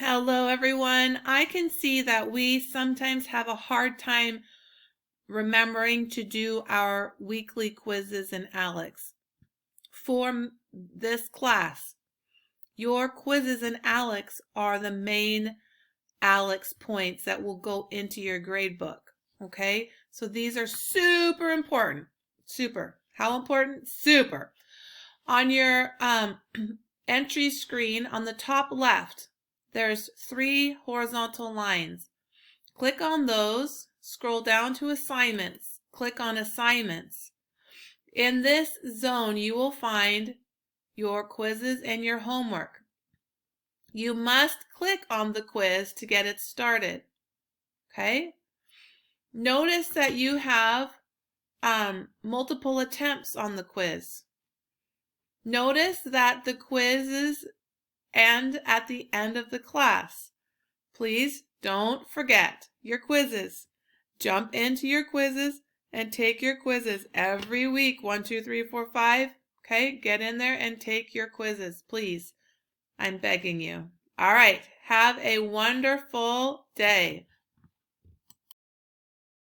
Hello, everyone. I can see that we sometimes have a hard time remembering to do our weekly quizzes in ALEKS. For this class, your quizzes in ALEKS are the main ALEKS points that will go into your grade book. Okay, so these are super important. Super. How important? Super. On your entry screen on the top left, there's 3 horizontal lines. Click on those, scroll down to assignments, click on assignments. In this zone, you will find your quizzes and your homework. You must click on the quiz to get it started. Okay? Notice that you have multiple attempts on the quiz. Notice that the quizzes end at the end of the class. Please don't forget your quizzes. Jump into your quizzes and take your quizzes every week. 1, 2, 3, 4, 5. Okay, get in there and take your quizzes, please. I'm begging you. All right, have a wonderful day.